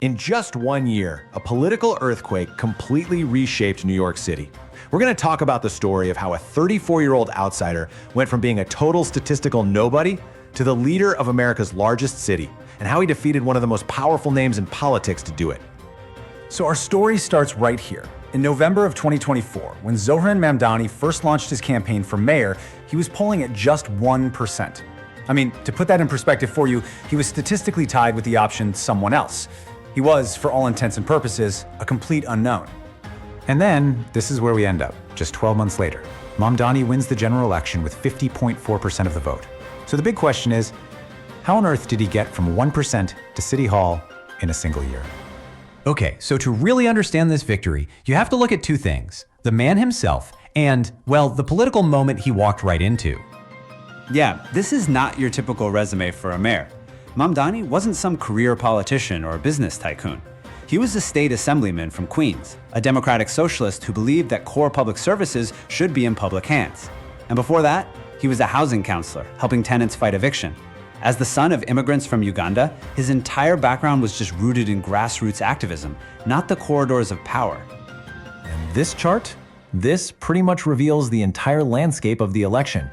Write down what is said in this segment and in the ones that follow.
In just 1 year, a political earthquake completely reshaped New York City. We're going to talk about the story of how a 34-year-old outsider went from being a total statistical nobody to the leader of America's largest city, and how he defeated one of the most powerful names in politics to do it. So our story starts right here. In November of 2024, when Zohran Mamdani first launched his campaign for mayor, he was polling at just 1%. I mean, to put that in perspective for you, he was statistically tied with the option someone else. He was, for all intents and purposes, a complete unknown. And then, this is where we end up, just 12 months later. Mamdani wins the general election with 50.4% of the vote. So the big question is, how on earth did he get from 1% to City Hall in a single year? Okay, so to really understand this victory, you have to look at two things: the man himself and, well, the political moment he walked right into. Yeah, this is not your typical resume for a mayor. Mamdani wasn't some career politician or business tycoon. He was a state assemblyman from Queens, a democratic socialist who believed that core public services should be in public hands. And before that, he was a housing counselor, helping tenants fight eviction. As the son of immigrants from Uganda, his entire background was just rooted in grassroots activism, not the corridors of power. And this chart? This pretty much reveals the entire landscape of the election.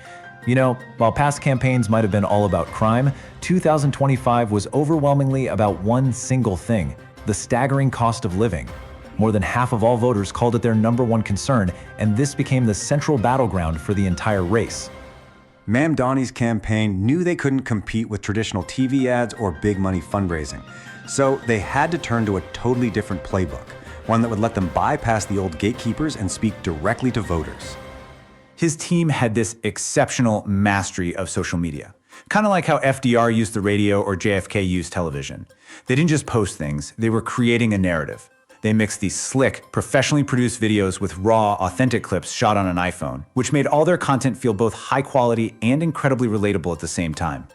You know, while past campaigns might have been all about crime, 2025 was overwhelmingly about one single thing: the staggering cost of living. More than half of all voters called it their #1 concern, and this became the central battleground for the entire race. Mamdani's campaign knew they couldn't compete with traditional TV ads or big money fundraising, so they had to turn to a totally different playbook, one that would let them bypass the old gatekeepers and speak directly to voters. His team had this exceptional mastery of social media, kind of like how FDR used the radio or JFK used television. They didn't just post things, they were creating a narrative. They mixed these slick, professionally produced videos with raw, authentic clips shot on an iPhone, which made all their content feel both high quality and incredibly relatable at the same time.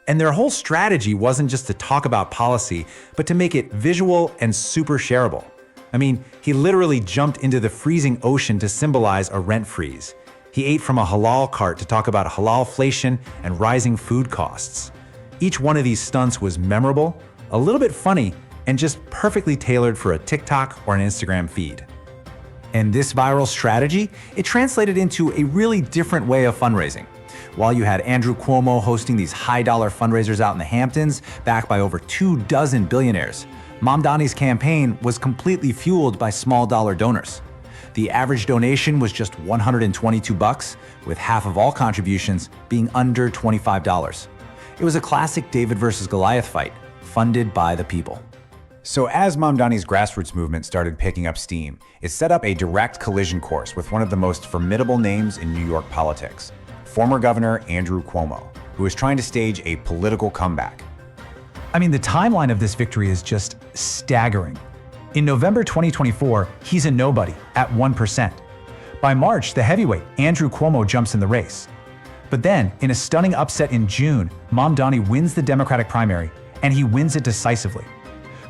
And their whole strategy wasn't just to talk about policy, but to make it visual and super shareable. I mean, he literally jumped into the freezing ocean to symbolize a rent freeze. He ate from a halal cart to talk about halalflation and rising food costs. Each one of these stunts was memorable, a little bit funny, and just perfectly tailored for a TikTok or an Instagram feed. And this viral strategy, it translated into a really different way of fundraising. While you had Andrew Cuomo hosting these high-dollar fundraisers out in the Hamptons, backed by over 24 billionaires, Mamdani's campaign was completely fueled by small-dollar donors. The average donation was just $122, with half of all contributions being under $25. It was a classic David versus Goliath fight, funded by the people. So as Mamdani's grassroots movement started picking up steam, it set up a direct collision course with one of the most formidable names in New York politics, former Governor Andrew Cuomo, who was trying to stage a political comeback. I mean, the timeline of this victory is just staggering. In November 2024, he's a nobody at 1%. By March, the heavyweight, Andrew Cuomo, jumps in the race. But then, in a stunning upset in June, Mamdani wins the Democratic primary, and he wins it decisively.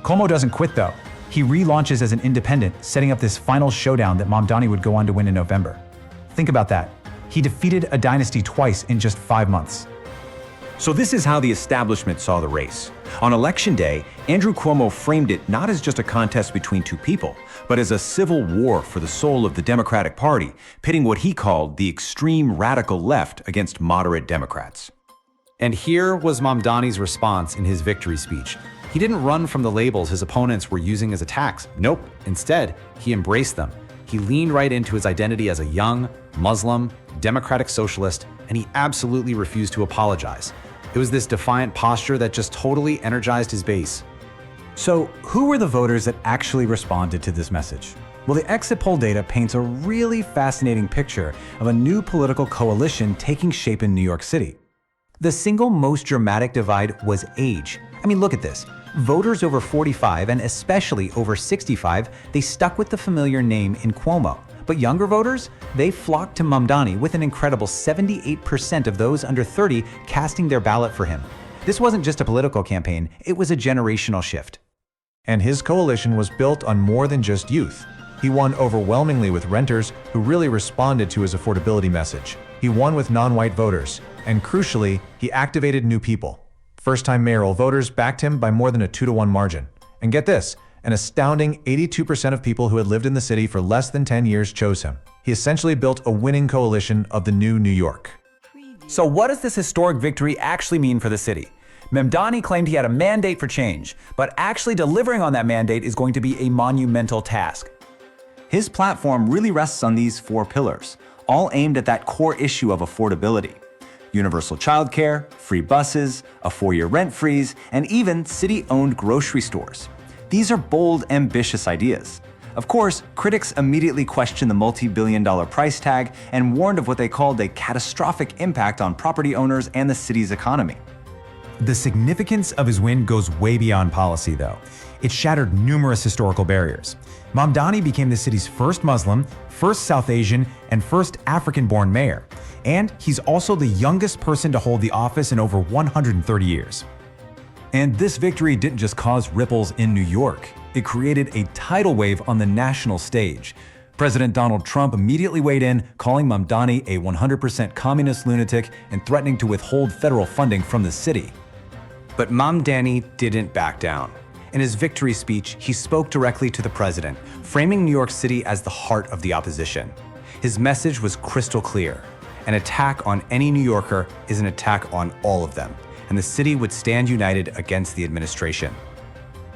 Cuomo doesn't quit though. He relaunches as an independent, setting up this final showdown that Mamdani would go on to win in November. Think about that. He defeated a dynasty twice in just 5 months. So this is how the establishment saw the race. On election day, Andrew Cuomo framed it not as just a contest between two people, but as a civil war for the soul of the Democratic Party, pitting what he called the extreme radical left against moderate Democrats. And here was Mamdani's response in his victory speech. He didn't run from the labels his opponents were using as attacks. Nope. Instead, he embraced them. He leaned right into his identity as a young, Muslim, democratic socialist, and he absolutely refused to apologize. It was this defiant posture that just totally energized his base. So who were the voters that actually responded to this message? Well, the exit poll data paints a really fascinating picture of a new political coalition taking shape in New York City. The single most dramatic divide was age. I mean, look at this. Voters over 45 and especially over 65, they stuck with the familiar name in Cuomo. But younger voters, they flocked to Mamdani, with an incredible 78% of those under 30 casting their ballot for him. This wasn't just a political campaign, it was a generational shift. And his coalition was built on more than just youth. He won overwhelmingly with renters who really responded to his affordability message. He won with non-white voters, and crucially, he activated new people. First-time mayoral voters backed him by more than a 2-to-1 margin. And get this, an astounding 82% of people who had lived in the city for less than 10 years chose him. He essentially built a winning coalition of the new New York. So what does this historic victory actually mean for the city? Mamdani claimed he had a mandate for change, but actually delivering on that mandate is going to be a monumental task. His platform really rests on these 4 pillars, all aimed at that core issue of affordability. Universal childcare, free buses, a 4-year rent freeze, and even city-owned grocery stores. These are bold, ambitious ideas. Of course, critics immediately questioned the multi-billion-dollar price tag and warned of what they called a catastrophic impact on property owners and the city's economy. The significance of his win goes way beyond policy, though. It shattered numerous historical barriers. Mamdani became the city's first Muslim, first South Asian, and first African-born mayor. And he's also the youngest person to hold the office in over 130 years. And this victory didn't just cause ripples in New York. It created a tidal wave on the national stage. President Donald Trump immediately weighed in, calling Mamdani a 100% communist lunatic and threatening to withhold federal funding from the city. But Mamdani didn't back down. In his victory speech, he spoke directly to the president, framing New York City as the heart of the opposition. His message was crystal clear. An attack on any New Yorker is an attack on all of them, and the city would stand united against the administration.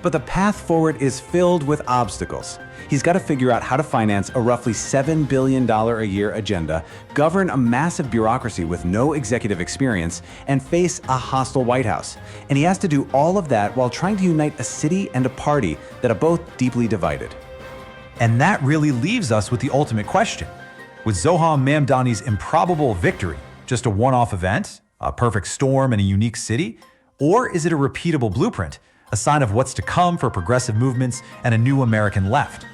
But the path forward is filled with obstacles. He's got to figure out how to finance a roughly $7 billion a year agenda, govern a massive bureaucracy with no executive experience, and face a hostile White House. And he has to do all of that while trying to unite a city and a party that are both deeply divided. And that really leaves us with the ultimate question. Was Zohran Mamdani's improbable victory just a one-off event, a perfect storm in a unique city? Or is it a repeatable blueprint, a sign of what's to come for progressive movements and a new American left?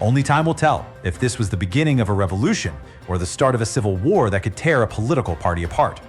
Only time will tell if this was the beginning of a revolution or the start of a civil war that could tear a political party apart.